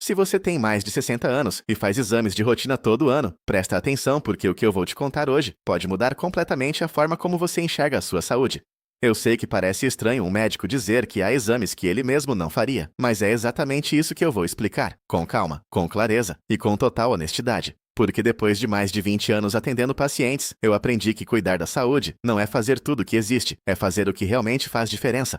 Se você tem mais de 60 anos e faz exames de rotina todo ano, presta atenção porque o que eu vou te contar hoje pode mudar completamente a forma como você enxerga a sua saúde. Eu sei que parece estranho um médico dizer que há exames que ele mesmo não faria, mas é exatamente isso que eu vou explicar, com calma, com clareza e com total honestidade. Porque depois de mais de 20 anos atendendo pacientes, eu aprendi que cuidar da saúde não é fazer tudo o que existe, é fazer o que realmente faz diferença.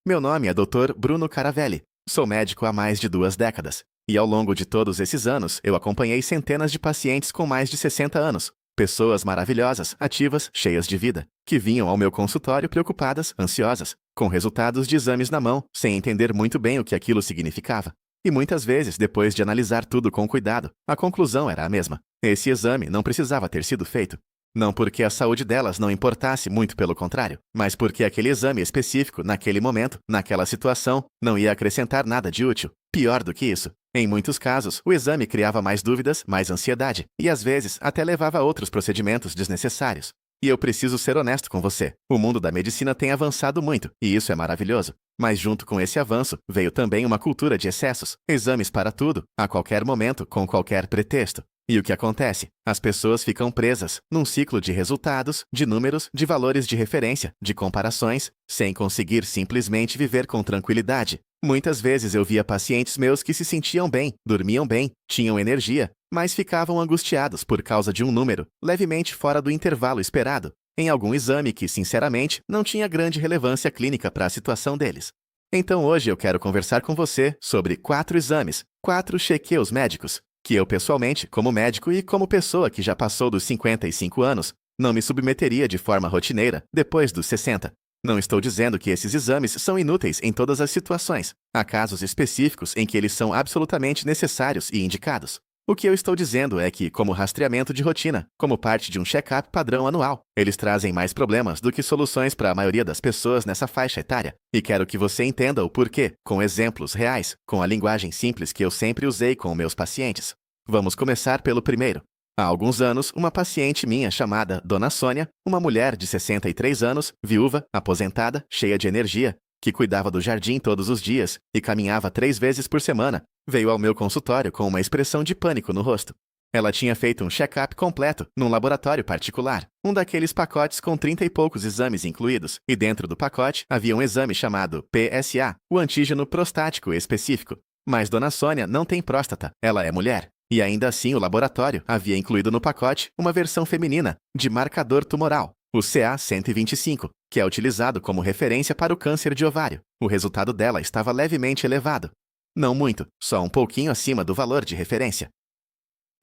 Meu nome é Dr. Bruno Caravelli. Sou médico há mais de 2 décadas. E ao longo de todos esses anos, eu acompanhei centenas de pacientes com mais de 60 anos. Pessoas maravilhosas, ativas, cheias de vida, que vinham ao meu consultório preocupadas, ansiosas, com resultados de exames na mão, sem entender muito bem o que aquilo significava. E muitas vezes, depois de analisar tudo com cuidado, a conclusão era a mesma. Esse exame não precisava ter sido feito. Não porque a saúde delas não importasse, muito pelo contrário, mas porque aquele exame específico, naquele momento, naquela situação, não ia acrescentar nada de útil. Pior do que isso, em muitos casos, o exame criava mais dúvidas, mais ansiedade, e às vezes até levava a outros procedimentos desnecessários. E eu preciso ser honesto com você. O mundo da medicina tem avançado muito, e isso é maravilhoso. Mas junto com esse avanço, veio também uma cultura de excessos, exames para tudo, a qualquer momento, com qualquer pretexto. E o que acontece? As pessoas ficam presas num ciclo de resultados, de números, de valores de referência, de comparações, sem conseguir simplesmente viver com tranquilidade. Muitas vezes eu via pacientes meus que se sentiam bem, dormiam bem, tinham energia, mas ficavam angustiados por causa de um número, levemente fora do intervalo esperado, em algum exame que, sinceramente, não tinha grande relevância clínica para a situação deles. Então hoje eu quero conversar com você sobre 4 exames, 4 chequeios médicos, que eu pessoalmente, como médico e como pessoa que já passou dos 55 anos, não me submeteria de forma rotineira depois dos 60. Não estou dizendo que esses exames são inúteis em todas as situações. Há casos específicos em que eles são absolutamente necessários e indicados. O que eu estou dizendo é que, como rastreamento de rotina, como parte de um check-up padrão anual, eles trazem mais problemas do que soluções para a maioria das pessoas nessa faixa etária. E quero que você entenda o porquê, com exemplos reais, com a linguagem simples que eu sempre usei com meus pacientes. Vamos começar pelo primeiro. Há alguns anos, uma paciente minha chamada Dona Sônia, uma mulher de 63 anos, viúva, aposentada, cheia de energia, que cuidava do jardim todos os dias e caminhava 3 vezes por semana, veio ao meu consultório com uma expressão de pânico no rosto. Ela tinha feito um check-up completo num laboratório particular, um daqueles pacotes com 30 e poucos exames incluídos, e dentro do pacote havia um exame chamado PSA, o antígeno prostático específico. Mas Dona Sônia não tem próstata, ela é mulher. E ainda assim o laboratório havia incluído no pacote uma versão feminina de marcador tumoral, o CA-125, que é utilizado como referência para o câncer de ovário. O resultado dela estava levemente elevado. Não muito, só um pouquinho acima do valor de referência.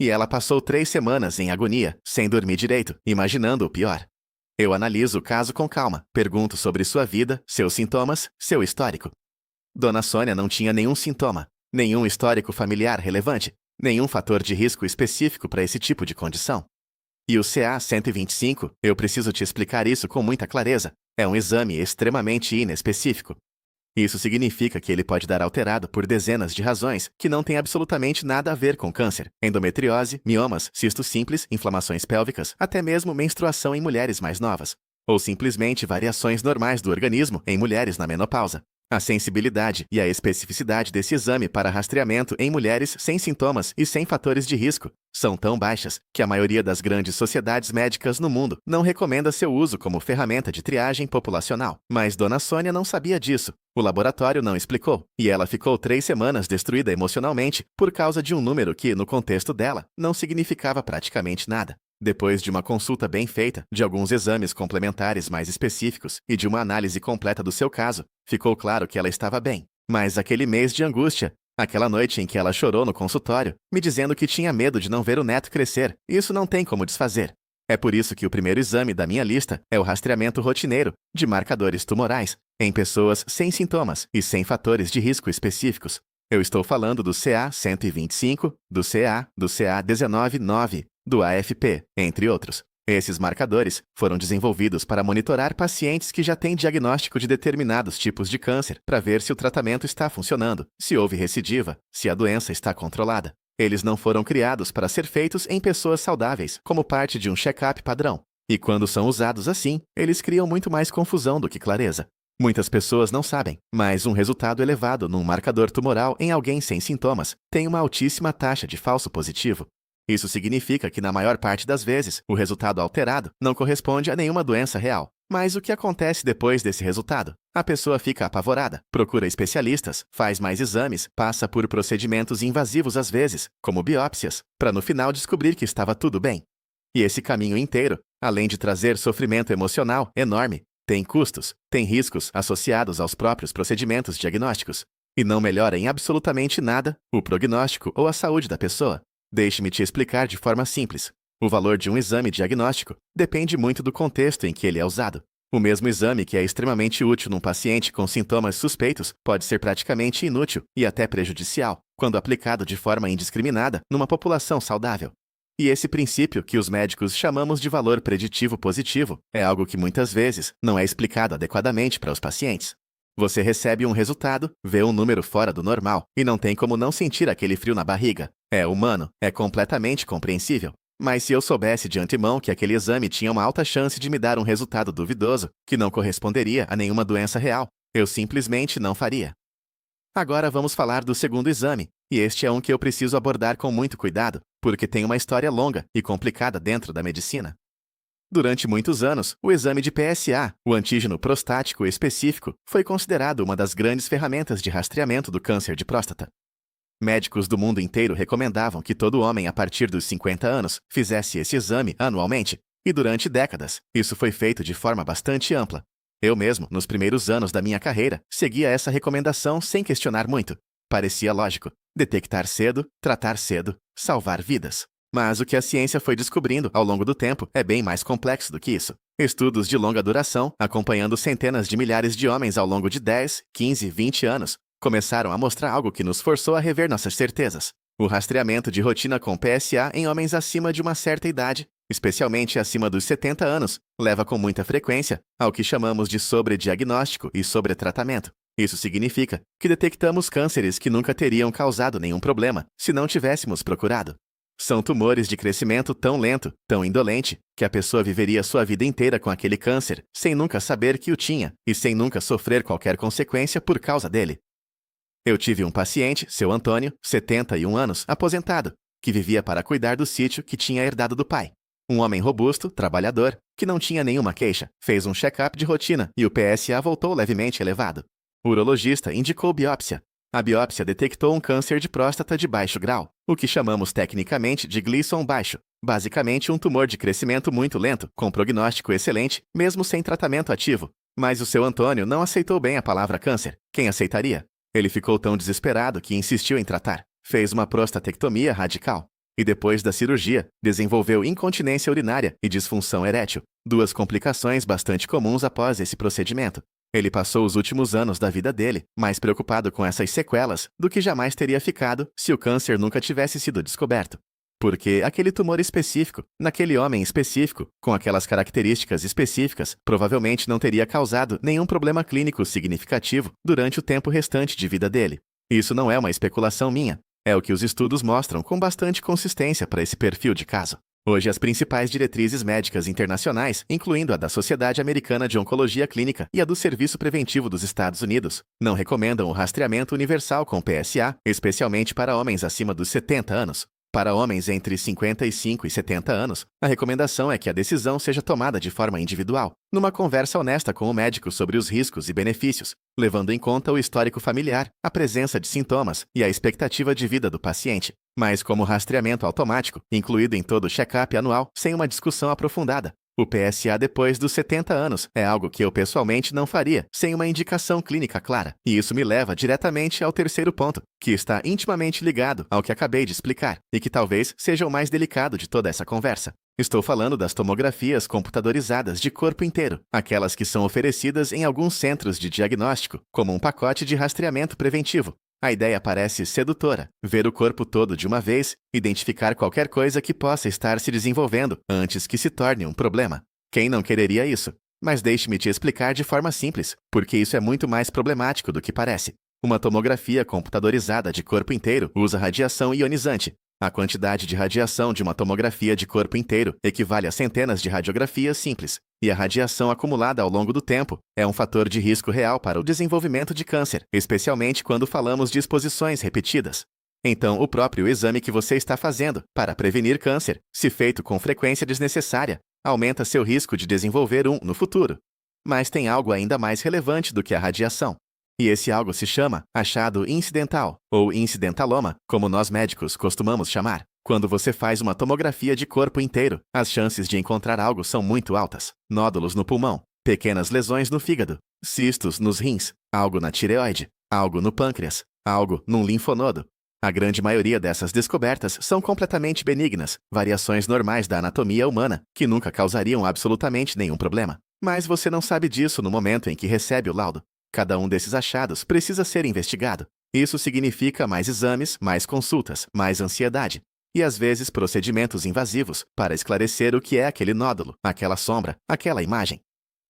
E ela passou 3 semanas em agonia, sem dormir direito, imaginando o pior. Eu analiso o caso com calma, pergunto sobre sua vida, seus sintomas, seu histórico. Dona Sônia não tinha nenhum sintoma, nenhum histórico familiar relevante, nenhum fator de risco específico para esse tipo de condição. E o CA-125, eu preciso te explicar isso com muita clareza, é um exame extremamente inespecífico. Isso significa que ele pode dar alterado por dezenas de razões que não têm absolutamente nada a ver com câncer, endometriose, miomas, cistos simples, inflamações pélvicas, até mesmo menstruação em mulheres mais novas, ou simplesmente variações normais do organismo em mulheres na menopausa. A sensibilidade e a especificidade desse exame para rastreamento em mulheres sem sintomas e sem fatores de risco são tão baixas que a maioria das grandes sociedades médicas no mundo não recomenda seu uso como ferramenta de triagem populacional. Mas Dona Sônia não sabia disso. O laboratório não explicou, e ela ficou 3 semanas destruída emocionalmente por causa de um número que, no contexto dela, não significava praticamente nada. Depois de uma consulta bem feita, de alguns exames complementares mais específicos e de uma análise completa do seu caso, ficou claro que ela estava bem. Mas aquele mês de angústia, aquela noite em que ela chorou no consultório, me dizendo que tinha medo de não ver o neto crescer, isso não tem como desfazer. É por isso que o primeiro exame da minha lista é o rastreamento rotineiro de marcadores tumorais em pessoas sem sintomas e sem fatores de risco específicos. Eu estou falando do CA-125, do CA-19-9, do AFP, entre outros. Esses marcadores foram desenvolvidos para monitorar pacientes que já têm diagnóstico de determinados tipos de câncer, para ver se o tratamento está funcionando, se houve recidiva, se a doença está controlada. Eles não foram criados para ser feitos em pessoas saudáveis, como parte de um check-up padrão. E quando são usados assim, eles criam muito mais confusão do que clareza. Muitas pessoas não sabem, mas um resultado elevado num marcador tumoral em alguém sem sintomas tem uma altíssima taxa de falso positivo. Isso significa que, na maior parte das vezes, o resultado alterado não corresponde a nenhuma doença real. Mas o que acontece depois desse resultado? A pessoa fica apavorada, procura especialistas, faz mais exames, passa por procedimentos invasivos às vezes, como biópsias, para no final descobrir que estava tudo bem. E esse caminho inteiro, além de trazer sofrimento emocional enorme, tem custos, tem riscos associados aos próprios procedimentos diagnósticos, e não melhora em absolutamente nada o prognóstico ou a saúde da pessoa. Deixe-me te explicar de forma simples. O valor de um exame diagnóstico depende muito do contexto em que ele é usado. O mesmo exame que é extremamente útil num paciente com sintomas suspeitos pode ser praticamente inútil e até prejudicial quando aplicado de forma indiscriminada numa população saudável. E esse princípio, que os médicos chamamos de valor preditivo positivo, é algo que muitas vezes não é explicado adequadamente para os pacientes. Você recebe um resultado, vê um número fora do normal e não tem como não sentir aquele frio na barriga. É humano, é completamente compreensível. Mas se eu soubesse de antemão que aquele exame tinha uma alta chance de me dar um resultado duvidoso, que não corresponderia a nenhuma doença real, eu simplesmente não faria. Agora vamos falar do segundo exame, e este é um que eu preciso abordar com muito cuidado, porque tem uma história longa e complicada dentro da medicina. Durante muitos anos, o exame de PSA, o antígeno prostático específico, foi considerado uma das grandes ferramentas de rastreamento do câncer de próstata. Médicos do mundo inteiro recomendavam que todo homem a partir dos 50 anos fizesse esse exame anualmente, e durante décadas, isso foi feito de forma bastante ampla. Eu mesmo, nos primeiros anos da minha carreira, seguia essa recomendação sem questionar muito. Parecia lógico: detectar cedo, tratar cedo, salvar vidas. Mas o que a ciência foi descobrindo ao longo do tempo é bem mais complexo do que isso. Estudos de longa duração, acompanhando centenas de milhares de homens ao longo de 10, 15, 20 anos, começaram a mostrar algo que nos forçou a rever nossas certezas. O rastreamento de rotina com PSA em homens acima de uma certa idade, especialmente acima dos 70 anos, leva com muita frequência ao que chamamos de sobrediagnóstico e sobretratamento. Isso significa que detectamos cânceres que nunca teriam causado nenhum problema se não tivéssemos procurado. São tumores de crescimento tão lento, tão indolente, que a pessoa viveria sua vida inteira com aquele câncer, sem nunca saber que o tinha e sem nunca sofrer qualquer consequência por causa dele. Eu tive um paciente, seu Antônio, 71 anos, aposentado, que vivia para cuidar do sítio que tinha herdado do pai. Um homem robusto, trabalhador, que não tinha nenhuma queixa, fez um check-up de rotina e o PSA voltou levemente elevado. O urologista indicou biópsia. A biópsia detectou um câncer de próstata de baixo grau, o que chamamos tecnicamente de Gleason baixo, basicamente um tumor de crescimento muito lento, com prognóstico excelente, mesmo sem tratamento ativo. Mas o seu Antônio não aceitou bem a palavra câncer. Quem aceitaria? Ele ficou tão desesperado que insistiu em tratar. Fez uma prostatectomia radical. E depois da cirurgia, desenvolveu incontinência urinária e disfunção erétil, duas complicações bastante comuns após esse procedimento. Ele passou os últimos anos da vida dele mais preocupado com essas sequelas do que jamais teria ficado se o câncer nunca tivesse sido descoberto. Porque aquele tumor específico, naquele homem específico, com aquelas características específicas, provavelmente não teria causado nenhum problema clínico significativo durante o tempo restante de vida dele. Isso não é uma especulação minha. É o que os estudos mostram com bastante consistência para esse perfil de caso. Hoje, as principais diretrizes médicas internacionais, incluindo a da Sociedade Americana de Oncologia Clínica e a do Serviço Preventivo dos Estados Unidos, não recomendam o rastreamento universal com PSA, especialmente para homens acima dos 70 anos. Para homens entre 55 e 70 anos, a recomendação é que a decisão seja tomada de forma individual, numa conversa honesta com o médico sobre os riscos e benefícios, levando em conta o histórico familiar, a presença de sintomas e a expectativa de vida do paciente, mas como rastreamento automático, incluído em todo o check-up anual, sem uma discussão aprofundada. O PSA depois dos 70 anos é algo que eu pessoalmente não faria, sem uma indicação clínica clara. E isso me leva diretamente ao terceiro ponto, que está intimamente ligado ao que acabei de explicar, e que talvez seja o mais delicado de toda essa conversa. Estou falando das tomografias computadorizadas de corpo inteiro, aquelas que são oferecidas em alguns centros de diagnóstico, como um pacote de rastreamento preventivo. A ideia parece sedutora: ver o corpo todo de uma vez, identificar qualquer coisa que possa estar se desenvolvendo antes que se torne um problema. Quem não quereria isso? Mas deixe-me te explicar de forma simples, porque isso é muito mais problemático do que parece. Uma tomografia computadorizada de corpo inteiro usa radiação ionizante, A quantidade de radiação de uma tomografia de corpo inteiro equivale a centenas de radiografias simples, e a radiação acumulada ao longo do tempo é um fator de risco real para o desenvolvimento de câncer, especialmente quando falamos de exposições repetidas. Então, o próprio exame que você está fazendo para prevenir câncer, se feito com frequência desnecessária, aumenta seu risco de desenvolver um no futuro. Mas tem algo ainda mais relevante do que a radiação. E esse algo se chama achado incidental, ou incidentaloma, como nós médicos costumamos chamar. Quando você faz uma tomografia de corpo inteiro, as chances de encontrar algo são muito altas. Nódulos no pulmão, pequenas lesões no fígado, cistos nos rins, algo na tireoide, algo no pâncreas, algo num linfonodo. A grande maioria dessas descobertas são completamente benignas, variações normais da anatomia humana, que nunca causariam absolutamente nenhum problema. Mas você não sabe disso no momento em que recebe o laudo. Cada um desses achados precisa ser investigado. Isso significa mais exames, mais consultas, mais ansiedade. E às vezes procedimentos invasivos para esclarecer o que é aquele nódulo, aquela sombra, aquela imagem.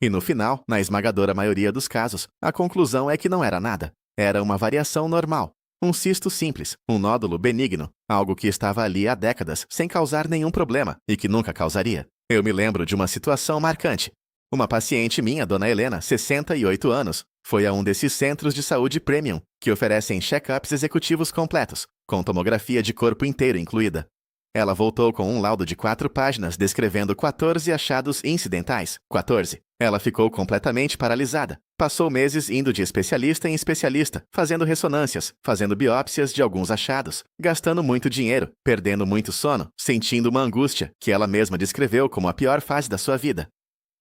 E no final, na esmagadora maioria dos casos, a conclusão é que não era nada. Era uma variação normal. Um cisto simples, um nódulo benigno, algo que estava ali há décadas sem causar nenhum problema e que nunca causaria. Eu me lembro de uma situação marcante. Uma paciente minha, Dona Helena, 68 anos, foi a um desses centros de saúde premium que oferecem check-ups executivos completos, com tomografia de corpo inteiro incluída. Ela voltou com um laudo de 4 páginas descrevendo 14 achados incidentais. 14. Ela ficou completamente paralisada. Passou meses indo de especialista em especialista, fazendo ressonâncias, fazendo biópsias de alguns achados, gastando muito dinheiro, perdendo muito sono, sentindo uma angústia que ela mesma descreveu como a pior fase da sua vida.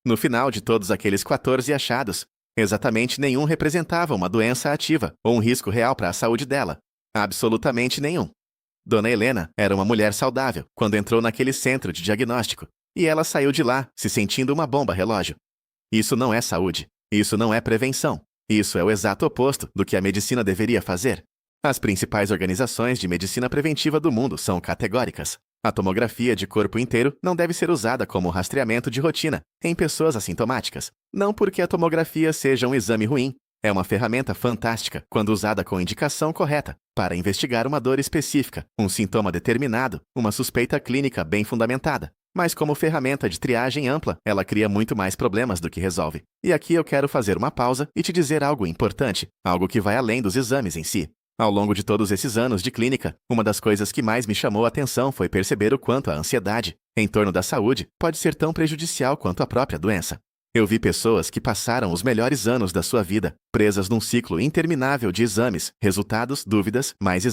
No final de todos aqueles 14 achados, exatamente nenhum representava uma doença ativa ou um risco real para a saúde dela. Absolutamente nenhum. Dona Helena era uma mulher saudável quando entrou naquele centro de diagnóstico, e ela saiu de lá se sentindo uma bomba relógio. Isso não é saúde. Isso não é prevenção. Isso é o exato oposto do que a medicina deveria fazer. As principais organizações de medicina preventiva do mundo são categóricas. A tomografia de corpo inteiro não deve ser usada como rastreamento de rotina em pessoas assintomáticas. Não porque a tomografia seja um exame ruim. É uma ferramenta fantástica quando usada com indicação correta para investigar uma dor específica, um sintoma determinado, uma suspeita clínica bem fundamentada. Mas como ferramenta de triagem ampla, ela cria muito mais problemas do que resolve. E aqui eu quero fazer uma pausa e te dizer algo importante, algo que vai além dos exames em si. Ao longo de todos esses anos de clínica, uma das coisas que mais me chamou a atenção foi perceber o quanto a ansiedade, em torno da saúde, pode ser tão prejudicial quanto a própria doença. Eu vi pessoas que passaram os melhores anos da sua vida presas num ciclo interminável de exames, resultados, dúvidas, mais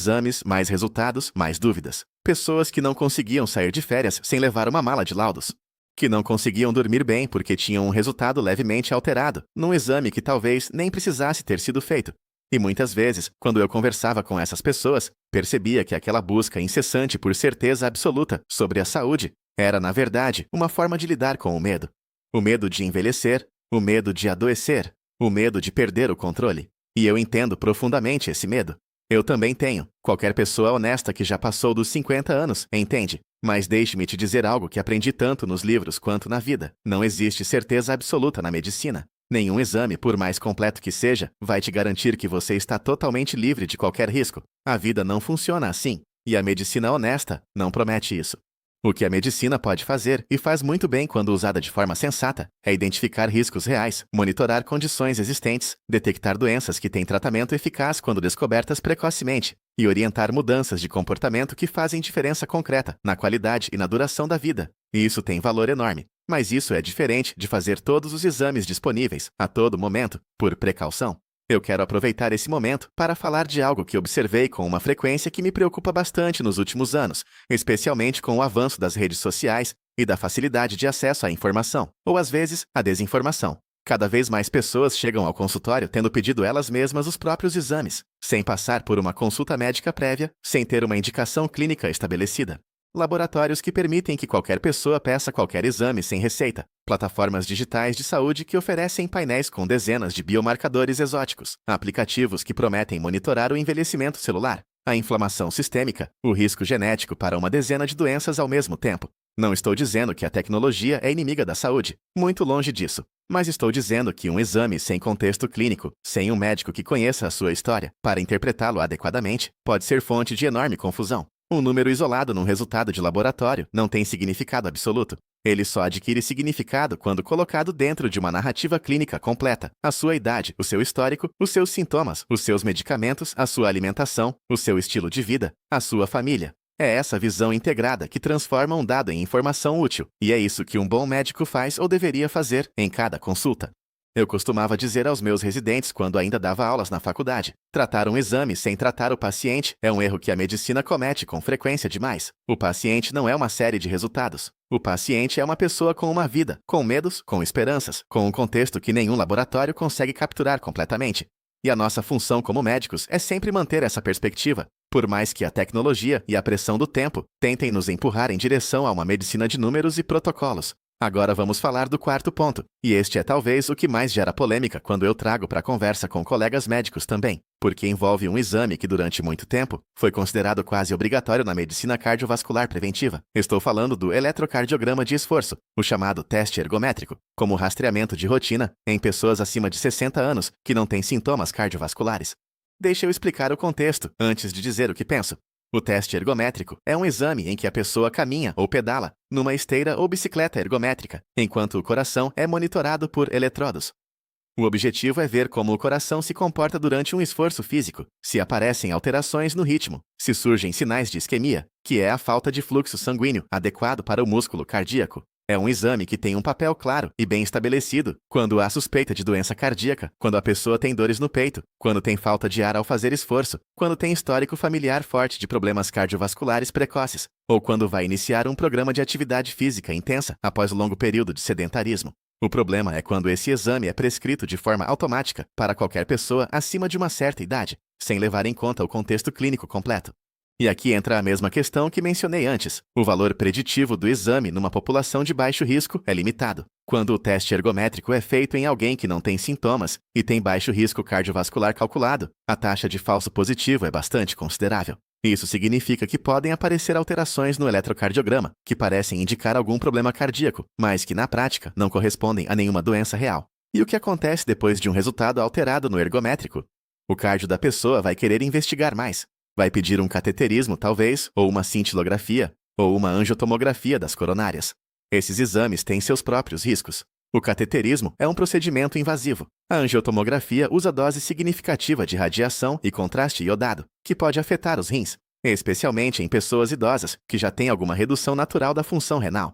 resultados, mais dúvidas. Pessoas que não conseguiam sair de férias sem levar uma mala de laudos. Que não conseguiam dormir bem porque tinham um resultado levemente alterado, num exame que talvez nem precisasse ter sido feito. E muitas vezes, quando eu conversava com essas pessoas, percebia que aquela busca incessante por certeza absoluta sobre a saúde era, na verdade, uma forma de lidar com o medo. O medo de envelhecer, o medo de adoecer, o medo de perder o controle. E eu entendo profundamente esse medo. Eu também tenho. Qualquer pessoa honesta que já passou dos 50 anos, entende? Mas deixe-me te dizer algo que aprendi tanto nos livros quanto na vida. Não existe certeza absoluta na medicina. Nenhum exame, por mais completo que seja, vai te garantir que você está totalmente livre de qualquer risco. A vida não funciona assim. E a medicina honesta não promete isso. O que a medicina pode fazer, e faz muito bem quando usada de forma sensata, é identificar riscos reais, monitorar condições existentes, detectar doenças que têm tratamento eficaz quando descobertas precocemente, e orientar mudanças de comportamento que fazem diferença concreta na qualidade e na duração da vida. E isso tem valor enorme. Mas isso é diferente de fazer todos os exames disponíveis, a todo momento, por precaução. Eu quero aproveitar esse momento para falar de algo que observei com uma frequência que me preocupa bastante nos últimos anos, especialmente com o avanço das redes sociais e da facilidade de acesso à informação, ou às vezes, à desinformação. Cada vez mais pessoas chegam ao consultório tendo pedido elas mesmas os próprios exames, sem passar por uma consulta médica prévia, sem ter uma indicação clínica estabelecida. Laboratórios que permitem que qualquer pessoa peça qualquer exame sem receita. Plataformas digitais de saúde que oferecem painéis com dezenas de biomarcadores exóticos. Aplicativos que prometem monitorar o envelhecimento celular, a inflamação sistêmica, o risco genético para uma dezena de doenças ao mesmo tempo. Não estou dizendo que a tecnologia é inimiga da saúde. Muito longe disso. Mas estou dizendo que um exame sem contexto clínico, sem um médico que conheça a sua história para interpretá-lo adequadamente, pode ser fonte de enorme confusão. Um número isolado num resultado de laboratório não tem significado absoluto. Ele só adquire significado quando colocado dentro de uma narrativa clínica completa. A sua idade, o seu histórico, os seus sintomas, os seus medicamentos, a sua alimentação, o seu estilo de vida, a sua família. É essa visão integrada que transforma um dado em informação útil, e é isso que um bom médico faz ou deveria fazer em cada consulta. Eu costumava dizer aos meus residentes quando ainda dava aulas na faculdade: tratar um exame sem tratar o paciente é um erro que a medicina comete com frequência demais. O paciente não é uma série de resultados. O paciente é uma pessoa com uma vida, com medos, com esperanças, com um contexto que nenhum laboratório consegue capturar completamente. E a nossa função como médicos é sempre manter essa perspectiva, por mais que a tecnologia e a pressão do tempo tentem nos empurrar em direção a uma medicina de números e protocolos. Agora vamos falar do quarto ponto, e este é talvez o que mais gera polêmica quando eu trago para conversa com colegas médicos também, porque envolve um exame que durante muito tempo foi considerado quase obrigatório na medicina cardiovascular preventiva. Estou falando do eletrocardiograma de esforço, o chamado teste ergométrico, como rastreamento de rotina em pessoas acima de 60 anos que não têm sintomas cardiovasculares. Deixa eu explicar o contexto antes de dizer o que penso. O teste ergométrico é um exame em que a pessoa caminha ou pedala numa esteira ou bicicleta ergométrica, enquanto o coração é monitorado por eletrodos. O objetivo é ver como o coração se comporta durante um esforço físico, se aparecem alterações no ritmo, se surgem sinais de isquemia, que é a falta de fluxo sanguíneo adequado para o músculo cardíaco. É um exame que tem um papel claro e bem estabelecido quando há suspeita de doença cardíaca, quando a pessoa tem dores no peito, quando tem falta de ar ao fazer esforço, quando tem histórico familiar forte de problemas cardiovasculares precoces, ou quando vai iniciar um programa de atividade física intensa após um longo período de sedentarismo. O problema é quando esse exame é prescrito de forma automática para qualquer pessoa acima de uma certa idade, sem levar em conta o contexto clínico completo. E aqui entra a mesma questão que mencionei antes. O valor preditivo do exame numa população de baixo risco é limitado. Quando o teste ergométrico é feito em alguém que não tem sintomas e tem baixo risco cardiovascular calculado, a taxa de falso positivo é bastante considerável. Isso significa que podem aparecer alterações no eletrocardiograma, que parecem indicar algum problema cardíaco, mas que na prática não correspondem a nenhuma doença real. E o que acontece depois de um resultado alterado no ergométrico? O cardio da pessoa vai querer investigar mais. Vai pedir um cateterismo, talvez, ou uma cintilografia, ou uma angiotomografia das coronárias. Esses exames têm seus próprios riscos. O cateterismo é um procedimento invasivo. A angiotomografia usa dose significativa de radiação e contraste iodado, que pode afetar os rins, especialmente em pessoas idosas que já têm alguma redução natural da função renal.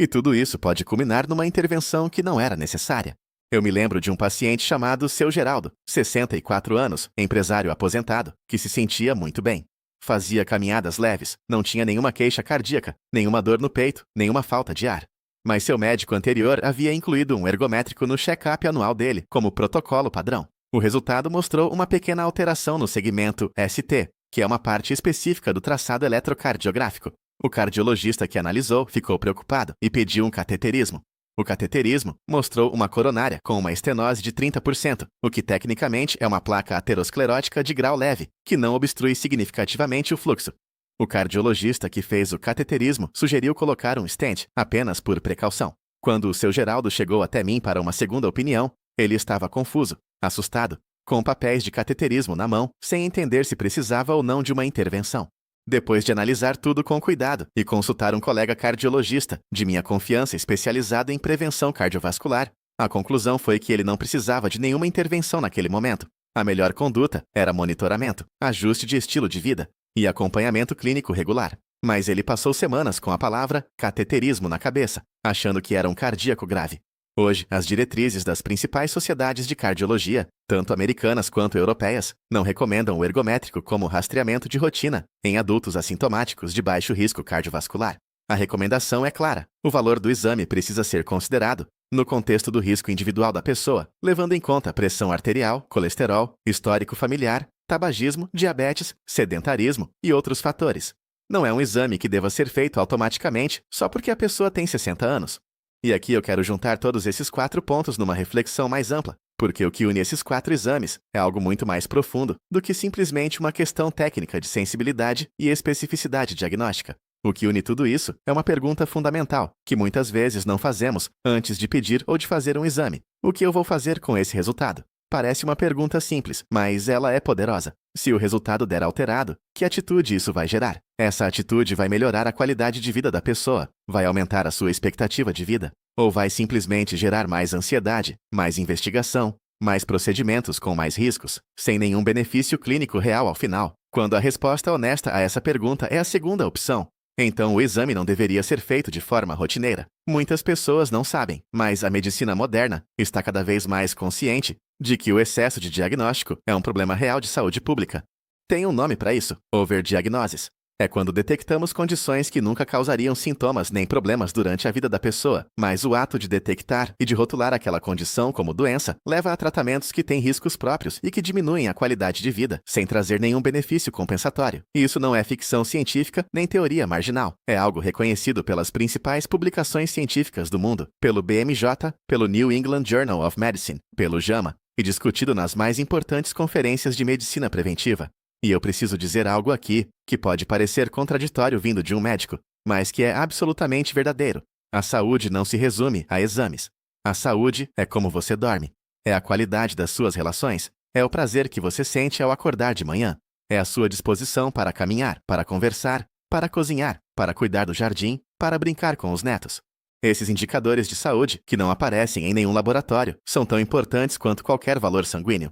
E tudo isso pode culminar numa intervenção que não era necessária. Eu me lembro de um paciente chamado Seu Geraldo, 64 anos, empresário aposentado, que se sentia muito bem. Fazia caminhadas leves, não tinha nenhuma queixa cardíaca, nenhuma dor no peito, nenhuma falta de ar. Mas seu médico anterior havia incluído um ergométrico no check-up anual dele, como protocolo padrão. O resultado mostrou uma pequena alteração no segmento ST, que é uma parte específica do traçado eletrocardiográfico. O cardiologista que analisou ficou preocupado e pediu um cateterismo. O cateterismo mostrou uma coronária com uma estenose de 30%, o que tecnicamente é uma placa aterosclerótica de grau leve, que não obstrui significativamente o fluxo. O cardiologista que fez o cateterismo sugeriu colocar um stent, apenas por precaução. Quando o Seu Geraldo chegou até mim para uma segunda opinião, ele estava confuso, assustado, com papéis de cateterismo na mão, sem entender se precisava ou não de uma intervenção. Depois de analisar tudo com cuidado e consultar um colega cardiologista de minha confiança especializado em prevenção cardiovascular, a conclusão foi que ele não precisava de nenhuma intervenção naquele momento. A melhor conduta era monitoramento, ajuste de estilo de vida e acompanhamento clínico regular. Mas ele passou semanas com a palavra cateterismo na cabeça, achando que era um cardíaco grave. Hoje, as diretrizes das principais sociedades de cardiologia, tanto americanas quanto europeias, não recomendam o ergométrico como rastreamento de rotina em adultos assintomáticos de baixo risco cardiovascular. A recomendação é clara: o valor do exame precisa ser considerado no contexto do risco individual da pessoa, levando em conta pressão arterial, colesterol, histórico familiar, tabagismo, diabetes, sedentarismo e outros fatores. Não é um exame que deva ser feito automaticamente só porque a pessoa tem 60 anos. E aqui eu quero juntar todos esses 4 pontos numa reflexão mais ampla, porque o que une esses 4 exames é algo muito mais profundo do que simplesmente uma questão técnica de sensibilidade e especificidade diagnóstica. O que une tudo isso é uma pergunta fundamental, que muitas vezes não fazemos antes de pedir ou de fazer um exame: o que eu vou fazer com esse resultado? Parece uma pergunta simples, mas ela é poderosa. Se o resultado der alterado, que atitude isso vai gerar? Essa atitude vai melhorar a qualidade de vida da pessoa, vai aumentar a sua expectativa de vida, ou vai simplesmente gerar mais ansiedade, mais investigação, mais procedimentos com mais riscos, sem nenhum benefício clínico real ao final? Quando a resposta honesta a essa pergunta é a segunda opção, então o exame não deveria ser feito de forma rotineira. Muitas pessoas não sabem, mas a medicina moderna está cada vez mais consciente de que o excesso de diagnóstico é um problema real de saúde pública. Tem um nome para isso: overdiagnoses. É quando detectamos condições que nunca causariam sintomas nem problemas durante a vida da pessoa, mas o ato de detectar e de rotular aquela condição como doença leva a tratamentos que têm riscos próprios e que diminuem a qualidade de vida, sem trazer nenhum benefício compensatório. E isso não é ficção científica nem teoria marginal. É algo reconhecido pelas principais publicações científicas do mundo, pelo BMJ, pelo New England Journal of Medicine, pelo JAMA, e discutido nas mais importantes conferências de medicina preventiva. E eu preciso dizer algo aqui que pode parecer contraditório vindo de um médico, mas que é absolutamente verdadeiro. A saúde não se resume a exames. A saúde é como você dorme. É a qualidade das suas relações. É o prazer que você sente ao acordar de manhã. É a sua disposição para caminhar, para conversar, para cozinhar, para cuidar do jardim, para brincar com os netos. Esses indicadores de saúde, que não aparecem em nenhum laboratório, são tão importantes quanto qualquer valor sanguíneo.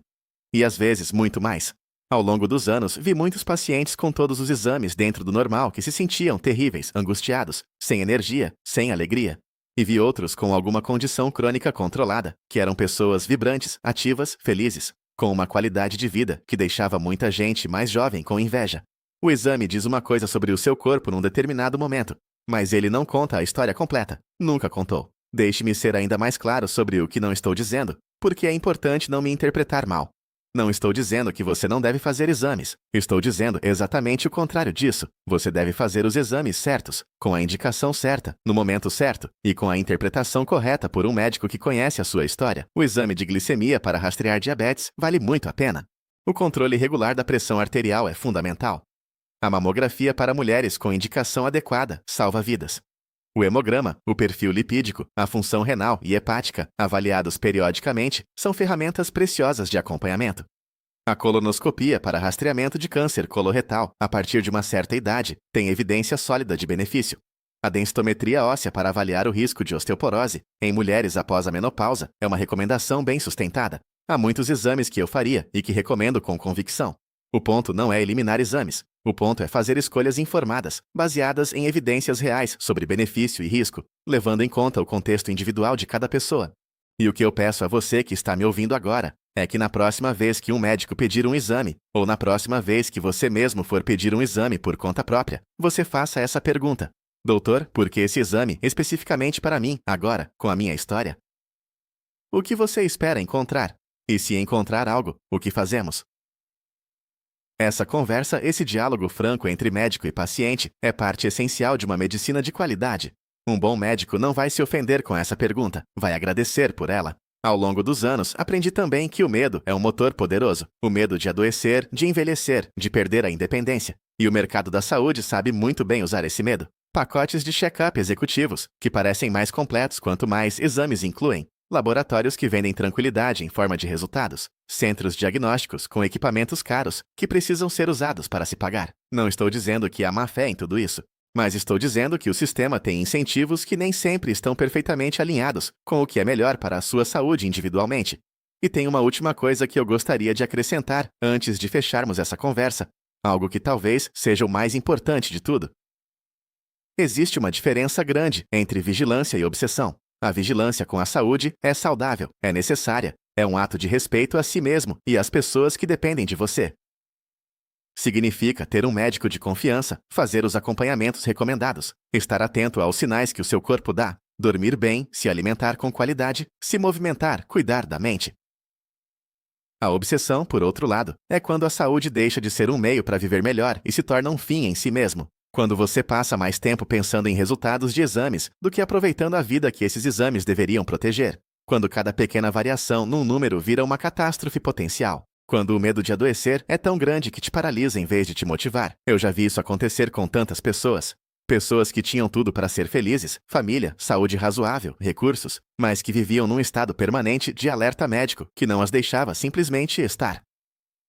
E às vezes muito mais. Ao longo dos anos, vi muitos pacientes com todos os exames dentro do normal que se sentiam terríveis, angustiados, sem energia, sem alegria. E vi outros com alguma condição crônica controlada, que eram pessoas vibrantes, ativas, felizes, com uma qualidade de vida que deixava muita gente mais jovem com inveja. O exame diz uma coisa sobre o seu corpo num determinado momento, mas ele não conta a história completa. Nunca contou. Deixe-me ser ainda mais claro sobre o que não estou dizendo, porque é importante não me interpretar mal. Não estou dizendo que você não deve fazer exames. Estou dizendo exatamente o contrário disso. Você deve fazer os exames certos, com a indicação certa, no momento certo, e com a interpretação correta por um médico que conhece a sua história. O exame de glicemia para rastrear diabetes vale muito a pena. O controle regular da pressão arterial é fundamental. A mamografia para mulheres com indicação adequada salva vidas. O hemograma, o perfil lipídico, a função renal e hepática, avaliados periodicamente, são ferramentas preciosas de acompanhamento. A colonoscopia para rastreamento de câncer coloretal, a partir de uma certa idade, tem evidência sólida de benefício. A densitometria óssea para avaliar o risco de osteoporose, em mulheres após a menopausa, é uma recomendação bem sustentada. Há muitos exames que eu faria e que recomendo com convicção. O ponto não é eliminar exames. O ponto é fazer escolhas informadas, baseadas em evidências reais sobre benefício e risco, levando em conta o contexto individual de cada pessoa. E o que eu peço a você que está me ouvindo agora é que na próxima vez que um médico pedir um exame, ou na próxima vez que você mesmo for pedir um exame por conta própria, você faça essa pergunta: doutor, por que esse exame especificamente para mim, agora, com a minha história? O que você espera encontrar? E se encontrar algo, o que fazemos? Essa conversa, esse diálogo franco entre médico e paciente, é parte essencial de uma medicina de qualidade. Um bom médico não vai se ofender com essa pergunta, vai agradecer por ela. Ao longo dos anos, aprendi também que o medo é um motor poderoso. O medo de adoecer, de envelhecer, de perder a independência. E o mercado da saúde sabe muito bem usar esse medo. Pacotes de check-up executivos, que parecem mais completos quanto mais exames incluem. Laboratórios que vendem tranquilidade em forma de resultados. Centros diagnósticos com equipamentos caros que precisam ser usados para se pagar. Não estou dizendo que há má fé em tudo isso, mas estou dizendo que o sistema tem incentivos que nem sempre estão perfeitamente alinhados com o que é melhor para a sua saúde individualmente. E tem uma última coisa que eu gostaria de acrescentar antes de fecharmos essa conversa, algo que talvez seja o mais importante de tudo. Existe uma diferença grande entre vigilância e obsessão. A vigilância com a saúde é saudável, é necessária, é um ato de respeito a si mesmo e às pessoas que dependem de você. Significa ter um médico de confiança, fazer os acompanhamentos recomendados, estar atento aos sinais que o seu corpo dá, dormir bem, se alimentar com qualidade, se movimentar, cuidar da mente. A obsessão, por outro lado, é quando a saúde deixa de ser um meio para viver melhor e se torna um fim em si mesmo. Quando você passa mais tempo pensando em resultados de exames do que aproveitando a vida que esses exames deveriam proteger. Quando cada pequena variação num número vira uma catástrofe potencial. Quando o medo de adoecer é tão grande que te paralisa em vez de te motivar. Eu já vi isso acontecer com tantas pessoas. Pessoas que tinham tudo para ser felizes, família, saúde razoável, recursos, mas que viviam num estado permanente de alerta médico que não as deixava simplesmente estar.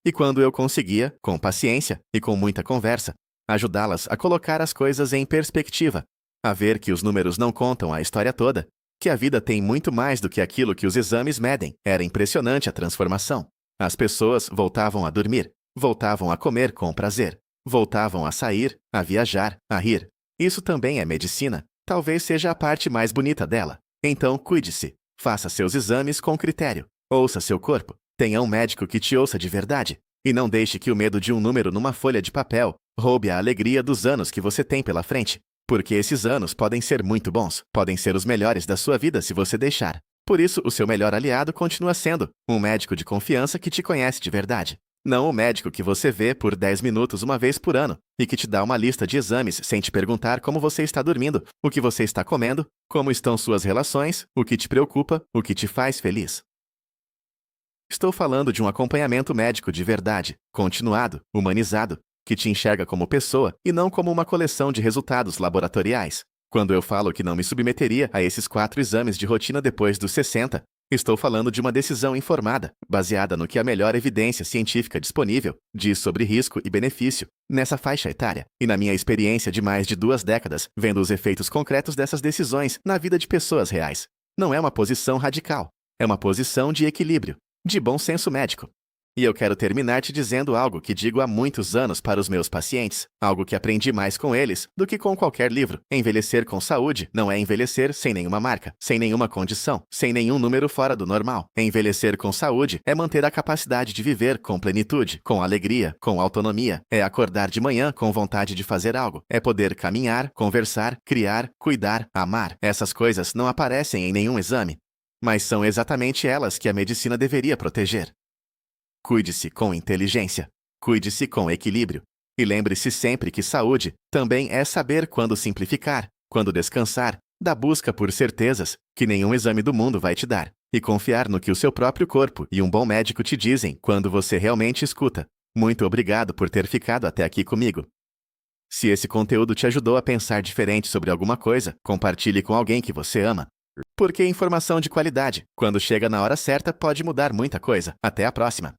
E quando eu conseguia, com paciência e com muita conversa, ajudá-las a colocar as coisas em perspectiva, a ver que os números não contam a história toda, que a vida tem muito mais do que aquilo que os exames medem, era impressionante a transformação. As pessoas voltavam a dormir, voltavam a comer com prazer, voltavam a sair, a viajar, a rir. Isso também é medicina. Talvez seja a parte mais bonita dela. Então, cuide-se. Faça seus exames com critério. Ouça seu corpo. Tenha um médico que te ouça de verdade. E não deixe que o medo de um número numa folha de papel roube a alegria dos anos que você tem pela frente. Porque esses anos podem ser muito bons, podem ser os melhores da sua vida se você deixar. Por isso, o seu melhor aliado continua sendo um médico de confiança que te conhece de verdade. Não o médico que você vê por 10 minutos uma vez por ano e que te dá uma lista de exames sem te perguntar como você está dormindo, o que você está comendo, como estão suas relações, o que te preocupa, o que te faz feliz. Estou falando de um acompanhamento médico de verdade, continuado, humanizado, que te enxerga como pessoa e não como uma coleção de resultados laboratoriais. Quando eu falo que não me submeteria a esses 4 exames de rotina depois dos 60, estou falando de uma decisão informada, baseada no que a melhor evidência científica disponível diz sobre risco e benefício nessa faixa etária, e na minha experiência de mais de 2 décadas, vendo os efeitos concretos dessas decisões na vida de pessoas reais. Não é uma posição radical, é uma posição de equilíbrio, de bom senso médico. E eu quero terminar te dizendo algo que digo há muitos anos para os meus pacientes, algo que aprendi mais com eles do que com qualquer livro. Envelhecer com saúde não é envelhecer sem nenhuma marca, sem nenhuma condição, sem nenhum número fora do normal. Envelhecer com saúde é manter a capacidade de viver com plenitude, com alegria, com autonomia. É acordar de manhã com vontade de fazer algo. É poder caminhar, conversar, criar, cuidar, amar. Essas coisas não aparecem em nenhum exame, mas são exatamente elas que a medicina deveria proteger. Cuide-se com inteligência. Cuide-se com equilíbrio. E lembre-se sempre que saúde também é saber quando simplificar, quando descansar, da busca por certezas que nenhum exame do mundo vai te dar, e confiar no que o seu próprio corpo e um bom médico te dizem quando você realmente escuta. Muito obrigado por ter ficado até aqui comigo. Se esse conteúdo te ajudou a pensar diferente sobre alguma coisa, compartilhe com alguém que você ama. Porque informação de qualidade, quando chega na hora certa, pode mudar muita coisa. Até a próxima!